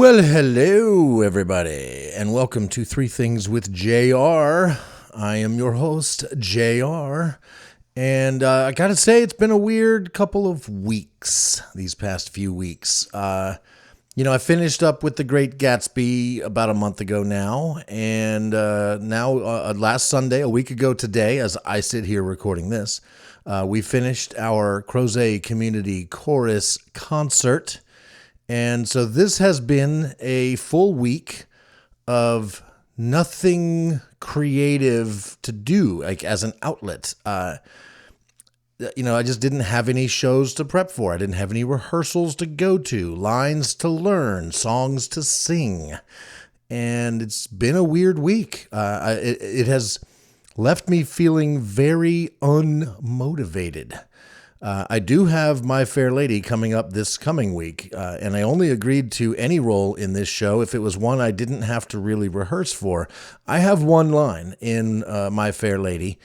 Well, hello, everybody, and welcome to Three Things with JR. I am your host, JR, and I gotta say, it's been a weird couple of weeks, these past few weeks. I finished up with The Great Gatsby about a month ago now, and now last Sunday, a week ago today, as I sit here recording this, we finished our Crozet Community Chorus concert. And so this has been a full week of nothing creative to do, like as an outlet. I just didn't have any shows to prep for. I didn't have any rehearsals to go to, lines to learn, songs to sing. And it's been a weird week. It has left me feeling very unmotivated. I do have My Fair Lady coming up this coming week, and I only agreed to any role in this show if it was one I didn't have to really rehearse for. I have one line in My Fair Lady,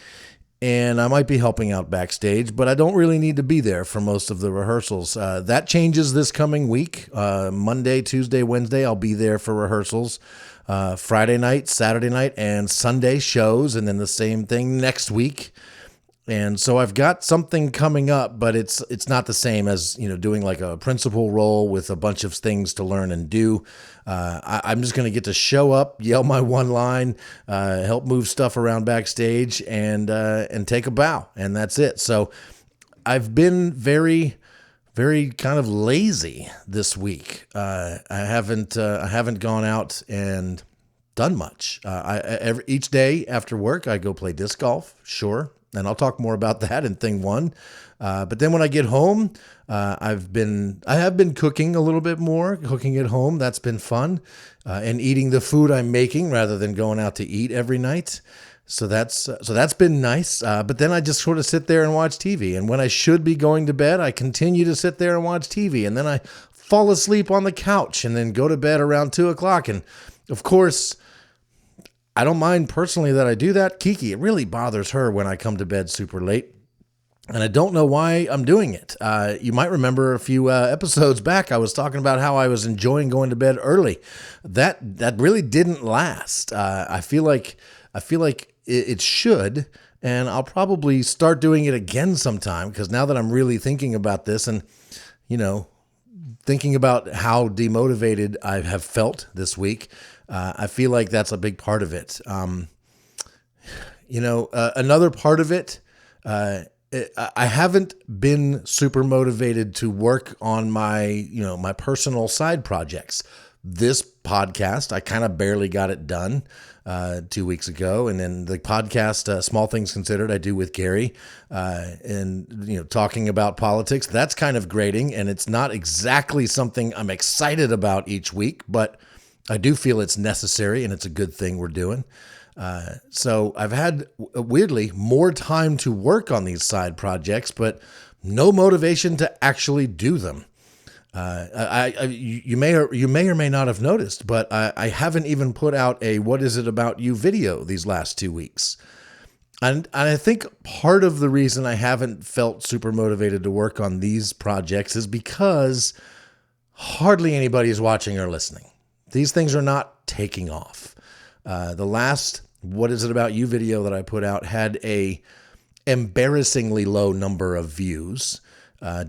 and I might be helping out backstage, but I don't really need to be there for most of the rehearsals. That changes this coming week. Monday, Tuesday, Wednesday, I'll be there for rehearsals. Friday night, Saturday night, and Sunday shows, and then the same thing next week. And so I've got something coming up, but it's not the same as, doing like a principal role with a bunch of things to learn and do. I'm just going to get to show up, yell my one line, help move stuff around backstage, and take a bow, and that's it. So I've been very, very kind of lazy this week. I haven't gone out and done much. Each day after work, I go play disc golf, sure. And I'll talk more about that in thing one. But then when I get home, I have been cooking a little bit more, cooking at home. That's been fun. And eating the food I'm making rather than going out to eat every night. So that's been nice. But then I just sort of sit there and watch TV. And when I should be going to bed, I continue to sit there and watch TV. And then I fall asleep on the couch and then go to bed around 2:00. And of course, I don't mind personally that I do that. Kiki, it really bothers her when I come to bed super late. And I don't know why I'm doing it. You might remember a few episodes back, I was talking about how I was enjoying going to bed early. That really didn't last. I feel like it should, and I'll probably start doing it again sometime, because now that I'm really thinking about this and, thinking about how demotivated I have felt this week, I feel like that's a big part of it. Another part of it, I haven't been super motivated to work on my personal side projects. This podcast, I kind of barely got it done 2 weeks ago. And then the podcast, Small Things Considered, I do with Gary, and talking about politics. That's kind of grating, and it's not exactly something I'm excited about each week, but I do feel it's necessary, and it's a good thing we're doing. So I've had, weirdly, more time to work on these side projects, but no motivation to actually do them. You may or may not have noticed, but I haven't even put out a "What Is It About You" video these last 2 weeks. And I think part of the reason I haven't felt super motivated to work on these projects is because hardly anybody is watching or listening. These things are not taking off. The last "What Is It About You" video that I put out had a embarrassingly low number of views,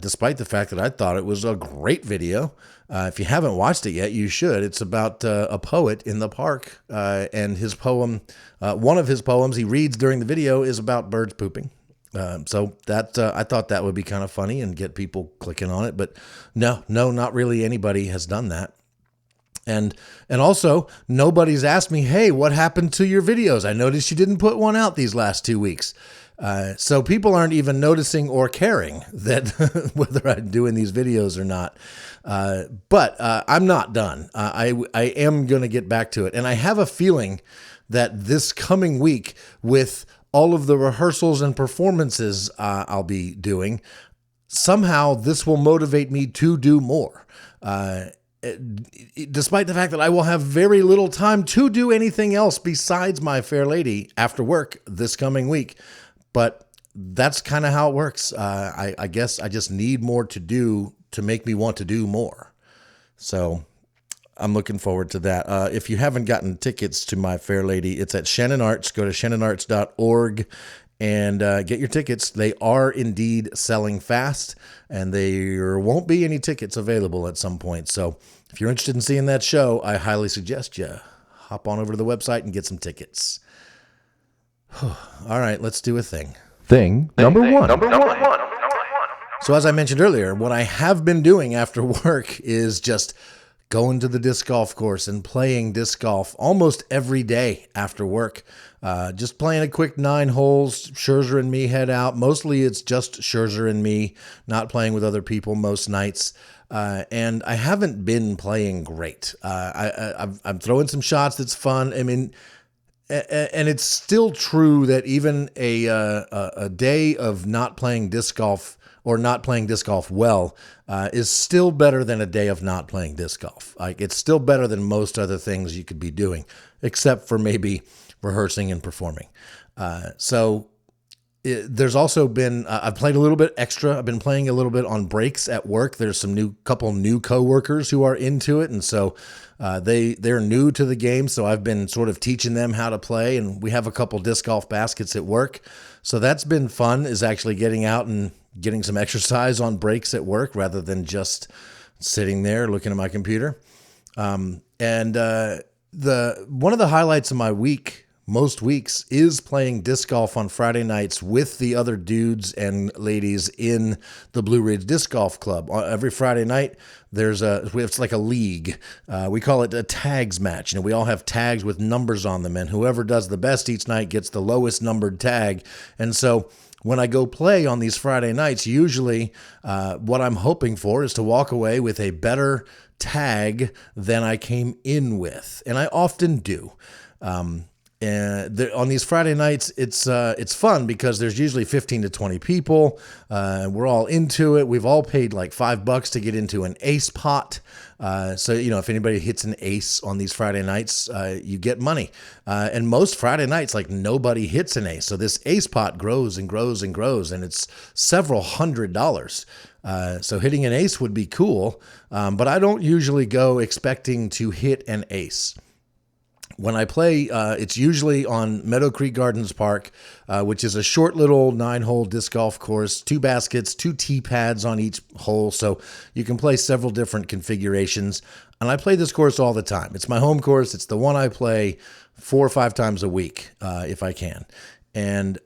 despite the fact that I thought it was a great video. If you haven't watched it yet, you should. It's about a poet in the park, and his poem, one of his poems he reads during the video, is about birds pooping. So that I thought that would be kind of funny and get people clicking on it. But no, not really anybody has done that. And also, nobody's asked me, hey, what happened to your videos? I noticed you didn't put one out these last 2 weeks. So people aren't even noticing or caring that whether I'm doing these videos or not. But I'm not done. I am going to get back to it. And I have a feeling that this coming week, with all of the rehearsals and performances I'll be doing, somehow this will motivate me to do more. Despite the fact that I will have very little time to do anything else besides My Fair Lady after work this coming week. But that's kind of how it works. I guess I just need more to do to make me want to do more. So I'm looking forward to that. If you haven't gotten tickets to My Fair Lady, it's at Shannon Arts. Go to shannonarts.org and get your tickets. They are indeed selling fast, and there won't be any tickets available at some point. So if you're interested in seeing that show, I highly suggest you hop on over to the website and get some tickets. All right, let's do a thing. Thing number one. So as I mentioned earlier, what I have been doing after work is just going to the disc golf course and playing disc golf almost every day after work. Just playing a quick 9 holes. Scherzer and me head out. Mostly it's just Scherzer and me, not playing with other people most nights. And I haven't been playing great. I'm throwing some shots that's fun. I mean, and it's still true that even a day of not playing disc golf or not playing disc golf well is still better than a day of not playing disc golf. Like, it's still better than most other things you could be doing, except for maybe rehearsing and performing. There's also been, I've played a little bit extra. I've been playing a little bit on breaks at work. There's some couple new coworkers who are into it. And so they're new to the game. So I've been sort of teaching them how to play, and we have a couple disc golf baskets at work. So that's been fun, is actually getting out and getting some exercise on breaks at work rather than just sitting there looking at my computer. One of the highlights of my week, most weeks, is playing disc golf on Friday nights with the other dudes and ladies in the Blue Ridge Disc Golf Club. Every Friday night, it's like a league. We call it a tags match. We all have tags with numbers on them, and whoever does the best each night gets the lowest numbered tag. And so when I go play on these Friday nights, usually what I'm hoping for is to walk away with a better tag than I came in with, and I often do. On these Friday nights, it's fun because there's usually 15 to 20 people. We're all into it. We've all paid like $5 to get into an ace pot. So, if anybody hits an ace on these Friday nights, you get money. And most Friday nights, like, nobody hits an ace. So this ace pot grows and grows and grows, and it's several $100s. So hitting an ace would be cool. But I don't usually go expecting to hit an ace. When I play, it's usually on Meadow Creek Gardens Park, which is a short little 9-hole disc golf course, 2 baskets, 2 tee pads on each hole, so you can play several different configurations. And I play this course all the time. It's my home course. It's the one I play 4 or 5 times a week, if I can. And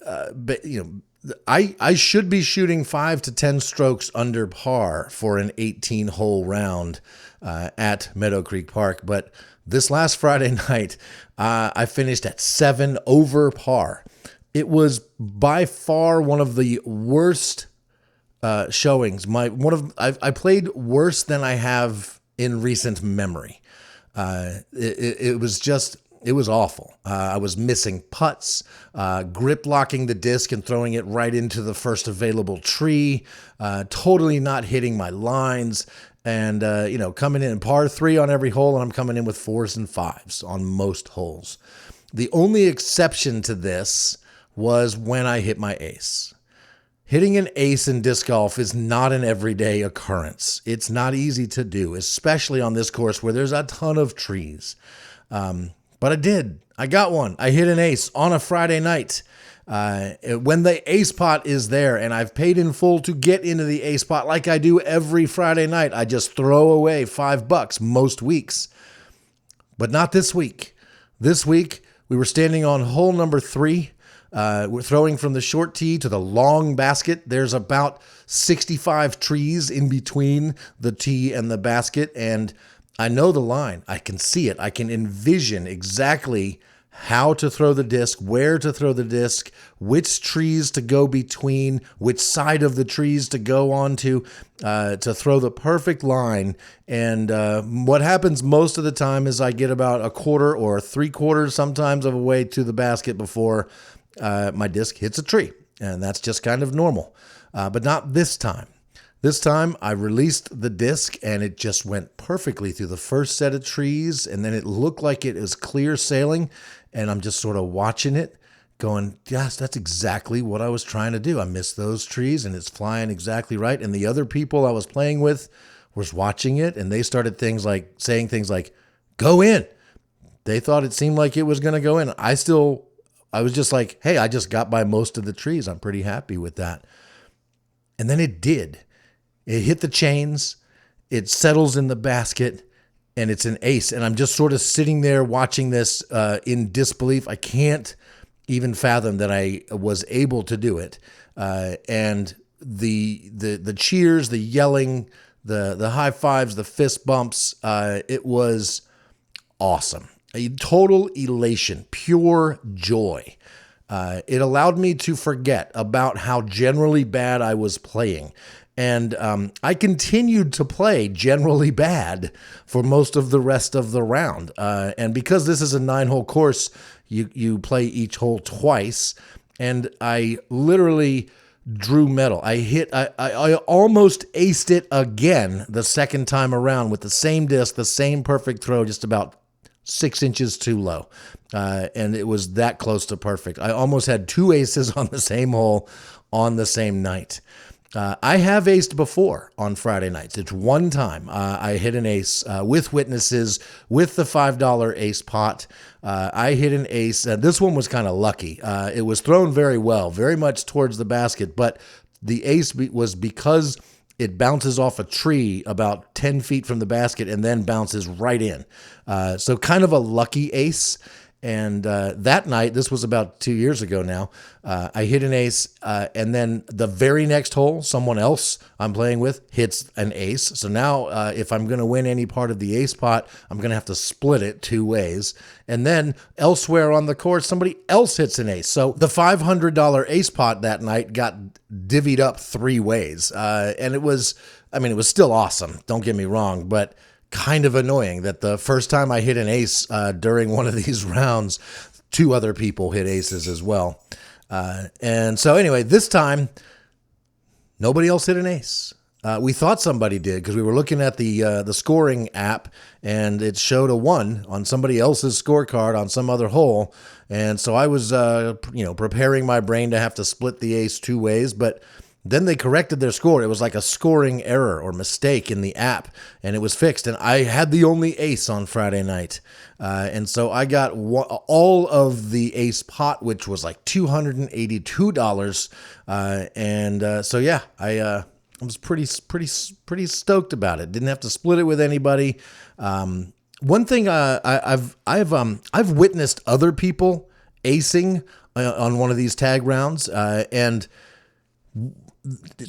I should be shooting 5 to 10 strokes under par for an 18-hole round at Meadow Creek Park, but this last Friday night, I finished at 7 over par. It was by far one of the worst showings. I played worse than I have in recent memory. It was awful. I was missing putts, grip locking the disc and throwing it right into the first available tree, totally not hitting my lines. And, coming in par 3 on every hole, and I'm coming in with 4s and 5s on most holes. The only exception to this was when I hit my ace. Hitting an ace in disc golf is not an everyday occurrence. It's not easy to do, especially on this course where there's a ton of trees. But I did. I got one. I hit an ace on a Friday night. When the ace pot is there and I've paid in full to get into the ace pot like I do every Friday night, I just throw away $5 most weeks. But not this week. This week, we were standing on hole number 3. We're throwing from the short tee to the long basket. There's about 65 trees in between the tee and the basket, and I know the line. I can see it. I can envision exactly how to throw the disc, where to throw the disc, which trees to go between, which side of the trees to go onto, to throw the perfect line. And what happens most of the time is I get about a quarter or 3/4 sometimes of a way to the basket before my disc hits a tree. And that's just kind of normal. But not this time. This time I released the disc and it just went perfectly through the first set of trees, and then it looked like it was clear sailing, and I'm just sort of watching it going, yes, that's exactly what I was trying to do. I missed those trees and it's flying exactly right. And the other people I was playing with was watching it, and they started saying things like, go in. They thought it seemed like it was going to go in. I was just like, hey, I just got by most of the trees. I'm pretty happy with that. And then it did. It hit the chains. It settles in the basket, and it's an ace. And I'm just sort of sitting there watching this in disbelief. I can't even fathom that I was able to do it. And the cheers, the yelling, the high fives, the fist bumps, it was awesome. A total elation, pure joy. It allowed me to forget about how generally bad I was playing. And I continued to play generally bad for most of the rest of the round. And because this is a 9-hole course, you play each hole twice. And I literally drew metal. I almost aced it again the second time around with the same disc, the same perfect throw, just about 6 inches too low. And it was that close to perfect. I almost had 2 aces on the same hole on the same night. I have aced before on Friday nights. It's one time I hit an ace with witnesses with the $5 ace pot. I hit an ace. This one was kind of lucky. It was thrown very well, very much towards the basket, but the ace was because it bounces off a tree about 10 feet from the basket and then bounces right in. So kind of a lucky ace. And that night, this was about 2 years ago now, I hit an ace, and then the very next hole, someone else I'm playing with hits an ace. So now if I'm going to win any part of the ace pot, I'm going to have to split it 2 ways. And then elsewhere on the course, somebody else hits an ace. So the $500 ace pot that night got divvied up 3 ways. And it was still awesome. Don't get me wrong, but kind of annoying that the first time I hit an ace during one of these rounds, 2 other people hit aces as well. And so anyway, this time, nobody else hit an ace. We thought somebody did because we were looking at the scoring app, and it showed a 1 on somebody else's scorecard on some other hole. And so I was preparing my brain to have to split the ace 2 ways, but then they corrected their score. It was like a scoring error or mistake in the app, and it was fixed. And I had the only ace on Friday night. And so I got all of the ace pot, which was like $282. So yeah, I was pretty stoked about it. Didn't have to split it with anybody. One thing I've witnessed other people acing on one of these tag rounds, and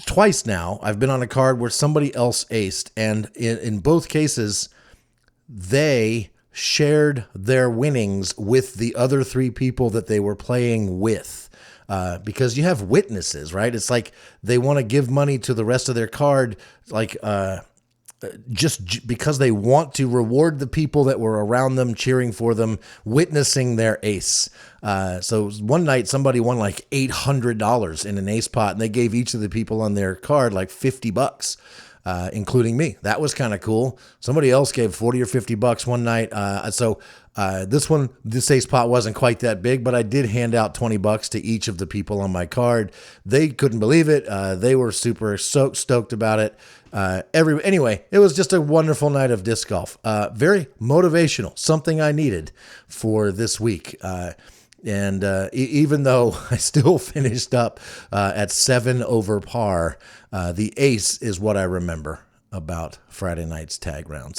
twice now I've been on a card where somebody else aced, and in both cases they shared their winnings with the other 3 people that they were playing with, because you have witnesses, right? It's like they want to give money to the rest of their card, like just because they want to reward the people that were around them, cheering for them, witnessing their ace. So one night somebody won like $800 in an ace pot, and they gave each of the people on their card like $50, including me. That was kind of cool. Somebody else gave 40 or $50 one night. This ace pot wasn't quite that big, but I did hand out $20 to each of the people on my card. They couldn't believe it. They were super stoked about it. Anyway, it was just a wonderful night of disc golf. Very motivational, something I needed for this week. Even though I still finished up at 7 over par, the ace is what I remember about Friday night's tag round.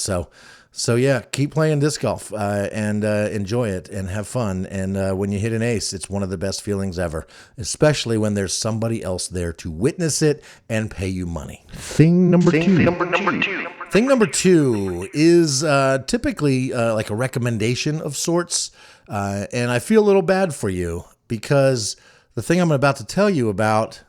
So yeah, keep playing disc golf and enjoy it and have fun. And when you hit an ace, it's one of the best feelings ever, especially when there's somebody else there to witness it and pay you money. Thing number two is typically like a recommendation of sorts. And I feel a little bad for you because the thing I'm about to tell you about,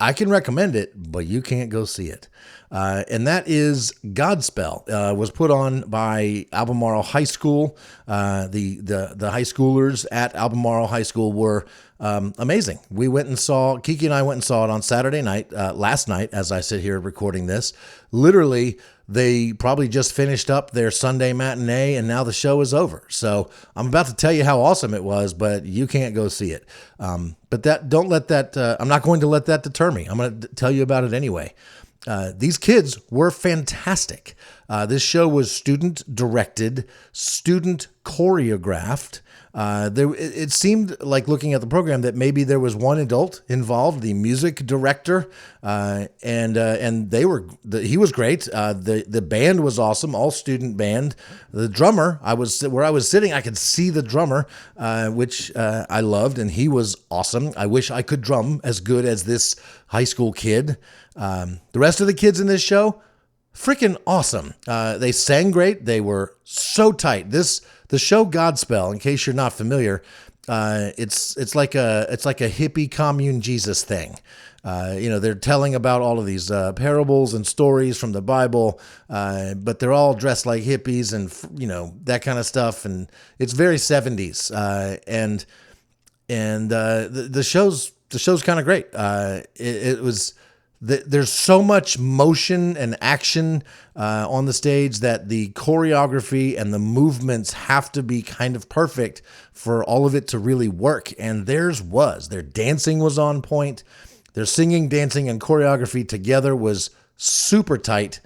I can recommend it, but you can't go see it. And that is Godspell. Was put on by Albemarle High School. The high schoolers at Albemarle High School were amazing. Kiki and I went and saw it on Saturday night, last night, as I sit here recording this. Literally, they probably just finished up their Sunday matinee, and now the show is over. So I'm about to tell you how awesome it was, but you can't go see it. But I'm not going to let that deter me. I'm going to tell you about it anyway. these kids were fantastic. This show was student directed, student choreographed. It seemed like, looking at the program, that maybe there was one adult involved, the music director, and he was great. The band was awesome, all student band. The drummer, where I was sitting, I could see the drummer, which I loved, and he was awesome. I wish I could drum as good as this high school kid. The rest of the kids in this show, freaking awesome. They sang great. They were so tight. The show Godspell, in case you're not familiar, it's like a hippie commune Jesus thing. They're telling about all of these parables and stories from the Bible, but they're all dressed like hippies and that kind of stuff. And it's very 70s. The show's kind of great. There's so much motion and action on the stage that the choreography and the movements have to be kind of perfect for all of it to really work. And their dancing was on point. Their singing, dancing, and choreography together was super tight,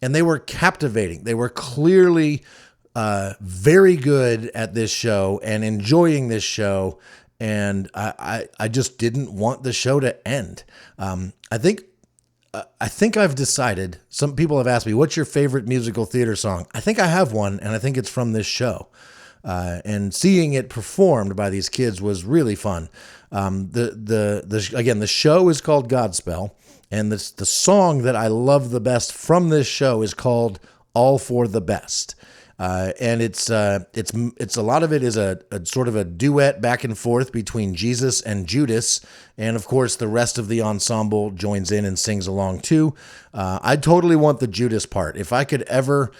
and they were captivating. They were clearly very good at this show and enjoying this show. And I just didn't want the show to end. I think I've decided. Some people have asked me, what's your favorite musical theater song? I think I have one, and I think it's from this show. And seeing it performed by these kids was really fun. Again, the show is called Godspell, and the song that I love the best from this show is called All for the Best. And it's a lot of it is a sort of a duet back and forth between Jesus and Judas. And of course, the rest of the ensemble joins in and sings along too. I totally want the Judas part. If I could ever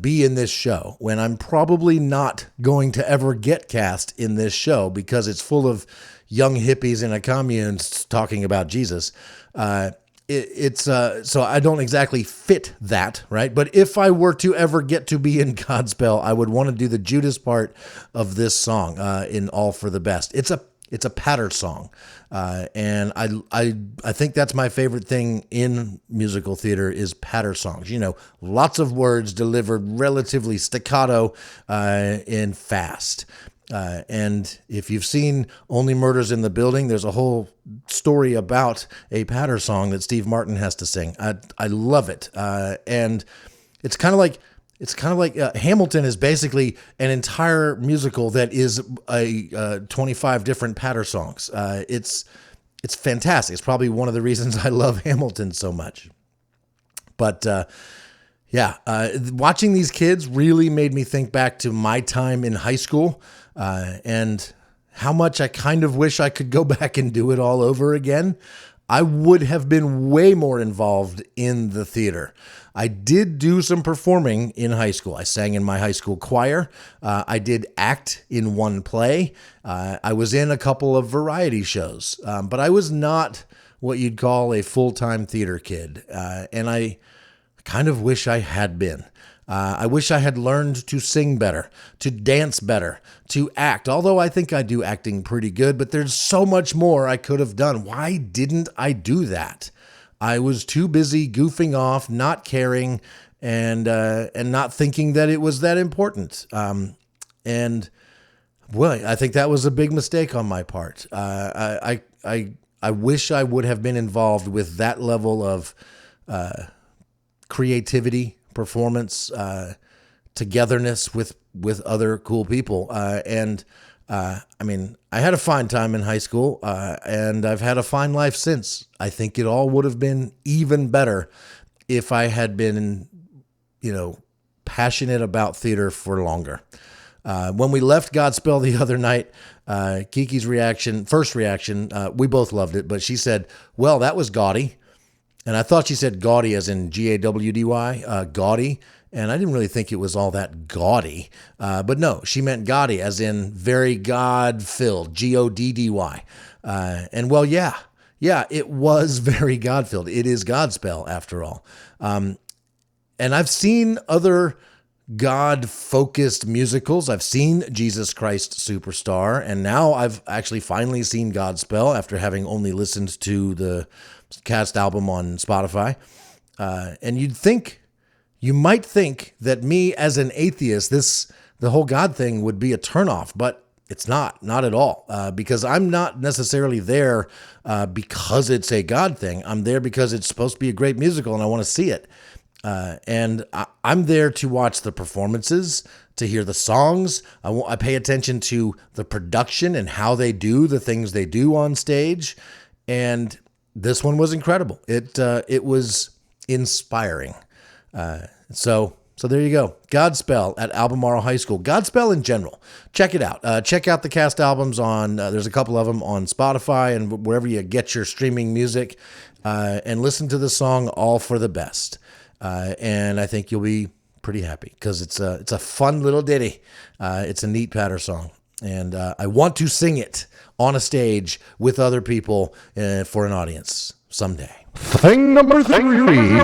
be in this show, when I'm probably not going to ever get cast in this show because it's full of young hippies in a commune talking about Jesus, so I don't exactly fit that, right? But if I were to ever get to be in Godspell, I would want to do the Judas part of this song in All for the Best. It's a patter song, and I think that's my favorite thing in musical theater is patter songs. Lots of words delivered relatively staccato and fast. And if you've seen Only Murders in the Building, there's a whole story about a patter song that Steve Martin has to sing. I love it. And it's kind of like Hamilton is basically an entire musical that is 25 different patter songs. It's fantastic. It's probably one of the reasons I love Hamilton so much. But watching these kids really made me think back to my time in high school. And how much I kind of wish I could go back and do it all over again. I would have been way more involved in the theater. I did do some performing in high school. I sang in my high school choir. I did act in one play. I was in a couple of variety shows, but I was not what you'd call a full-time theater kid. And I kind of wish I had been. I wish I had learned to sing better, to dance better, to act. Although I think I do acting pretty good, but there's so much more I could have done. Why didn't I do that? I was too busy goofing off, not caring, and not thinking that it was that important. And well, I think that was a big mistake on my part. I wish I would have been involved with that level of creativity, performance, togetherness with other cool people. I had a fine time in high school, and I've had a fine life since. I think it all would have been even better if I had been, passionate about theater for longer. When we left Godspell the other night, Kiki's first reaction, we both loved it, but she said, well, that was gaudy. And I thought she said gaudy as in Gawdy, gaudy. And I didn't really think it was all that gaudy. But no, she meant gaudy as in very God-filled, Goddy. And well, yeah, it was very God-filled. It is Godspell after all. And I've seen other God-focused musicals. I've seen Jesus Christ Superstar. And now I've actually finally seen Godspell after having only listened to the cast album on Spotify. And you might think that me as an atheist, the whole God thing would be a turnoff, but it's not at all, because I'm not necessarily there because it's a God thing. I'm there because it's supposed to be a great musical and I want to see it. And I'm there to watch the performances, to hear the songs. I pay attention to the production and how they do the things they do on stage. And this one was incredible. It was inspiring. So there you go. Godspell at Albemarle High School. Godspell in general. Check it out. Check out the cast albums on, there's a couple of them on Spotify and wherever you get your streaming music, and listen to the song All for the Best. And I think you'll be pretty happy because it's a fun little ditty. It's a neat patter song. And I want to sing it on a stage with other people for an audience someday. Thing number three.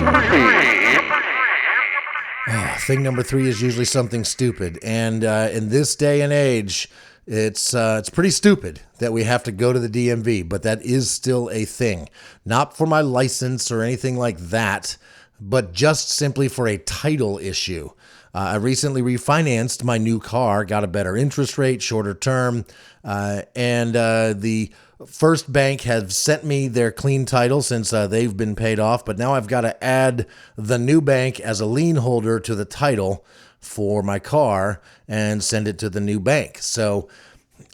Thing number 3 is usually something stupid. And in this day and age, it's pretty stupid that we have to go to the DMV, but that is still a thing. Not for my license or anything like that, but just simply for a title issue. I recently refinanced my new car, got a better interest rate, shorter term, and the First Bank has sent me their clean title since they've been paid off, but now I've got to add the new bank as a lien holder to the title for my car and send it to the new bank. So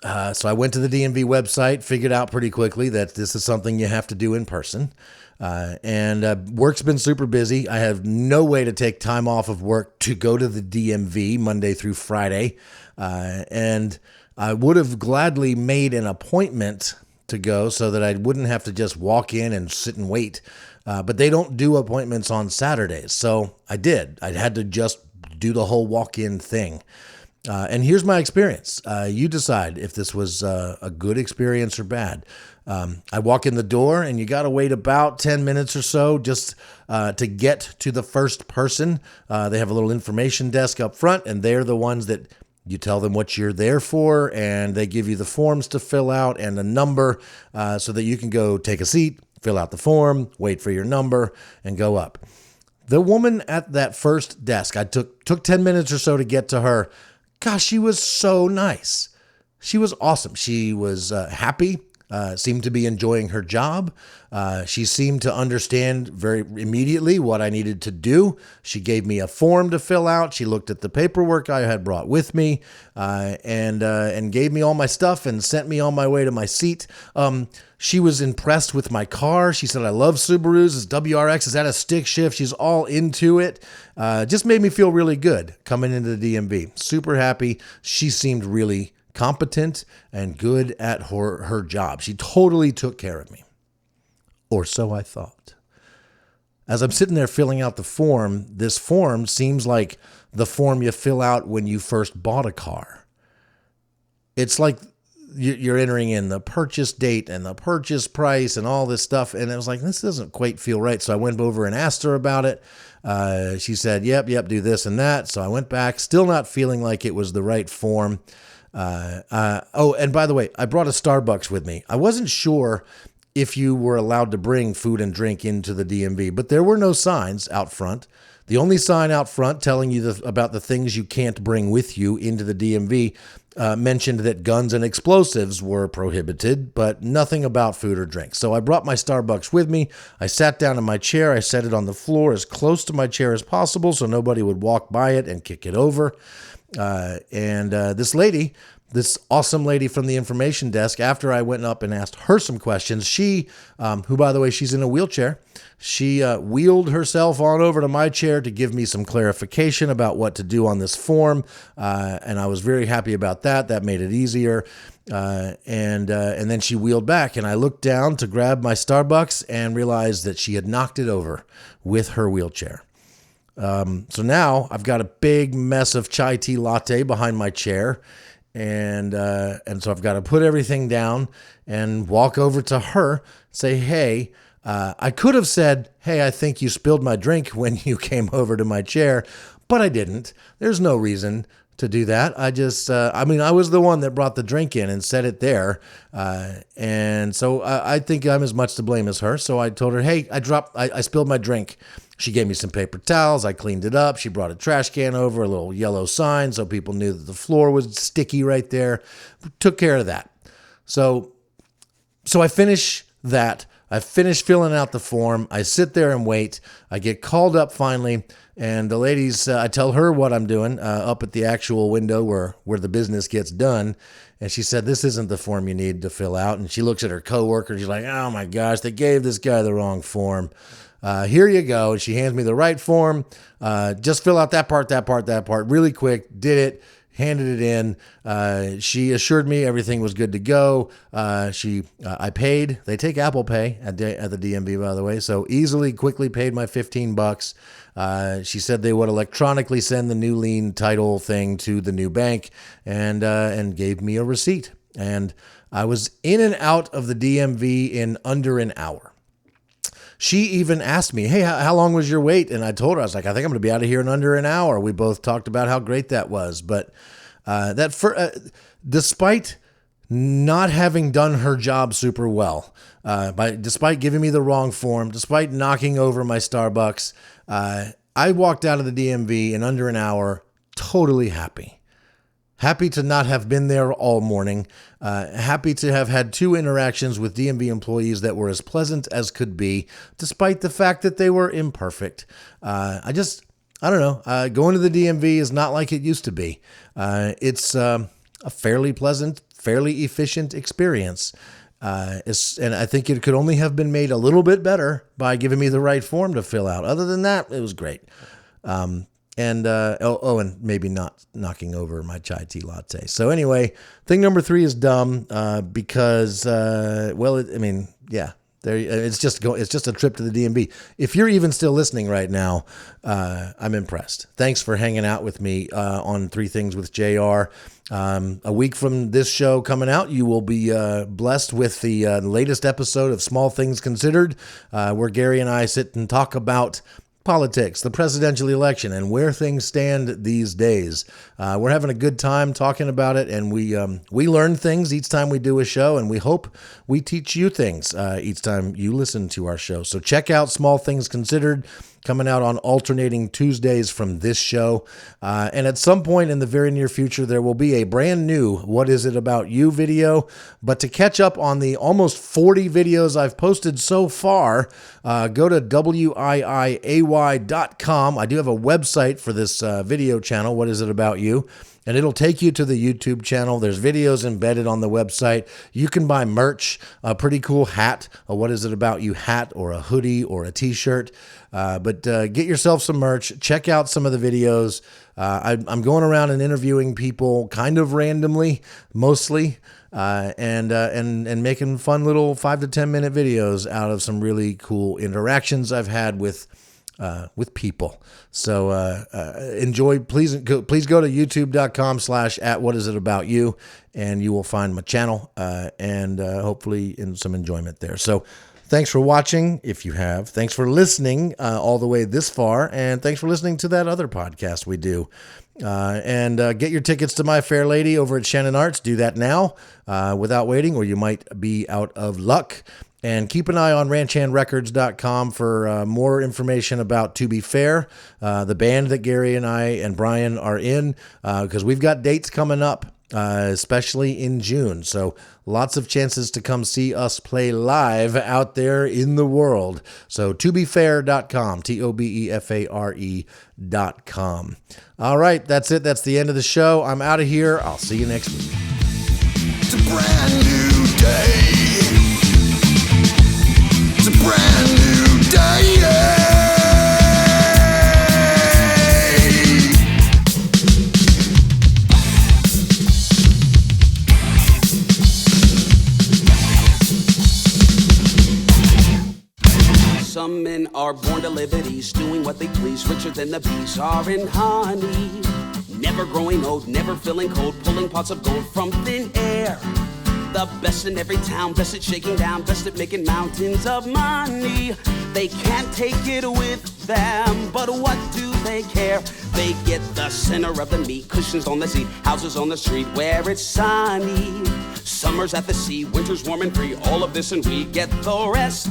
I went to the DMV website, figured out pretty quickly that this is something you have to do in person. And work's been super busy. I have no way to take time off of work to go to the DMV Monday through Friday. And I would have gladly made an appointment to go so that I wouldn't have to just walk in and sit and wait. But they don't do appointments on Saturdays. So I did. I had to just do the whole walk-in thing. And here's my experience. You decide if this was a good experience or bad. I walk in the door and you got to wait about 10 minutes or so just to get to the first person. They have a little information desk up front, and they're the ones that you tell them what you're there for, and they give you the forms to fill out and a number so that you can go take a seat, fill out the form, wait for your number, and go up. The woman at that first desk, I took 10 minutes or so to get to her. Gosh, she was so nice. She was awesome. She was happy, seemed to be enjoying her job. She seemed to understand very immediately what I needed to do. She gave me a form to fill out. She looked at the paperwork I had brought with me and gave me all my stuff and sent me on my way to my seat. She was impressed with my car. She said, I love Subarus. This WRX is that a stick shift. She's all into it. Just made me feel really good coming into the DMV. Super happy. She seemed really competent and good at her job. She totally took care of me. Or so I thought. As I'm sitting there filling out the form, this form seems like the form you fill out when you first bought a car. It's like you're entering in the purchase date and the purchase price and all this stuff. And I was like, this doesn't quite feel right. So I went over and asked her about it. She said, yep, do this and that. So I went back, still not feeling like it was the right form. And by the way, I brought a Starbucks with me. I wasn't sure if you were allowed to bring food and drink into the DMV, but there were no signs out front. The only sign out front telling you about the things you can't bring with you into the DMV mentioned that guns and explosives were prohibited, but nothing about food or drink. So I brought my Starbucks with me. I sat down in my chair. I set it on the floor as close to my chair as possible so nobody would walk by it and kick it over. And this awesome lady from the information desk, after I went up and asked her some questions, she, who, by the way, she's in a wheelchair, she wheeled herself on over to my chair to give me some clarification about what to do on this form. And I was very happy about that. That made it easier. And then she wheeled back, and I looked down to grab my Starbucks and realized that she had knocked it over with her wheelchair. So now I've got a big mess of chai tea latte behind my chair. And so I've got to put everything down and walk over to her, say, hey, I could have said, hey, I think you spilled my drink when you came over to my chair, but I didn't. There's no reason to do that. I just, I was the one that brought the drink in and set it there. And so I think I'm as much to blame as her. So I told her, hey, I spilled my drink. She gave me some paper towels. I cleaned it up. She brought a trash can over, a little yellow sign so people knew that the floor was sticky right there. Took care of that. So I finish that. I finish filling out the form. I sit there and wait. I get called up finally, and the ladies, I tell her what I'm doing up at the actual window where the business gets done. And she said, this isn't the form you need to fill out. And she looks at her coworker. She's like, oh my gosh, they gave this guy the wrong form. Here you go. And she hands me the right form. Just fill out that part, really quick. Did it. Handed it in. She assured me everything was good to go. I paid. They take Apple Pay at the DMV, by the way. So quickly paid my $15. She said they would electronically send the new lien title thing to the new bank, and gave me a receipt. And I was in and out of the DMV in under an hour. She even asked me, hey, how long was your wait? And I told her, I was like, I think I'm going to be out of here in under an hour. We both talked about how great that was. But despite not having done her job super well, despite giving me the wrong form, despite knocking over my Starbucks, I walked out of the DMV in under an hour totally happy. Happy to not have been there all morning. Happy to have had 2 interactions with DMV employees that were as pleasant as could be, despite the fact that they were imperfect. I don't know. Going to the DMV is not like it used to be. It's a fairly pleasant, fairly efficient experience. And I think it could only have been made a little bit better by giving me the right form to fill out. Other than that, it was great. And maybe not knocking over my chai tea latte. So anyway, thing number 3 is dumb because, it's just a trip to the DMV. If you're even still listening right now, I'm impressed. Thanks for hanging out with me on 3 Things with JR. A week from this show coming out, you will be blessed with the latest episode of Small Things Considered, where Gary and I sit and talk about politics, the presidential election, and where things stand these days. We're having a good time talking about it, and we learn things each time we do a show, and we hope we teach you things each time you listen to our show. So check out Small Things Considered, coming out on alternating Tuesdays from this show. And at some point in the very near future, there will be a brand new What Is It About You video. But to catch up on the almost 40 videos I've posted so far, go to WIIAY.com. I do have a website for this video channel, What Is It About You? And it'll take you to the YouTube channel. There's videos embedded on the website. You can buy merch, a pretty cool hat, a What Is It About You hat, or a hoodie, or a t-shirt. But get yourself some merch. Check out some of the videos. I'm going around and interviewing people kind of randomly, mostly, and making fun little 5 to 10 minute videos out of some really cool interactions I've had with people. So enjoy. Please go to youtube.com/@whatisitaboutYou, and you will find my channel and hopefully in some enjoyment there. So thanks for watching, if you have. Thanks for listening all the way this far, and thanks for listening to that other podcast we do. And get your tickets to My Fair Lady over at Shannon Arts. Do that now without waiting, or you might be out of luck. And keep an eye on ranchhandrecords.com for more information about To Be Fair, the band that Gary and I and Brian are in, because we've got dates coming up, especially in June. So lots of chances to come see us play live out there in the world. So tobefair.com, TOBEFARE.com. All right, that's it. That's the end of the show. I'm out of here. I'll see you next week. It's a brand new day. It's a brand new day. Some men are born to live at ease, doing what they please, richer than the bees are in honey. Never growing old, never feeling cold, pulling pots of gold from thin air. The best in every town, best at shaking down, best at making mountains of money. They can't take it with them, but what do they take care. They get the center of the meat, cushions on the seat, houses on the street where it's sunny. Summers at the sea, winters warm and free, all of this and we get the rest.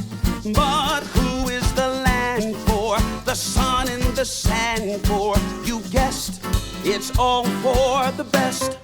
But who is the land for? The sun and the sand for? You guessed, it's all for the best.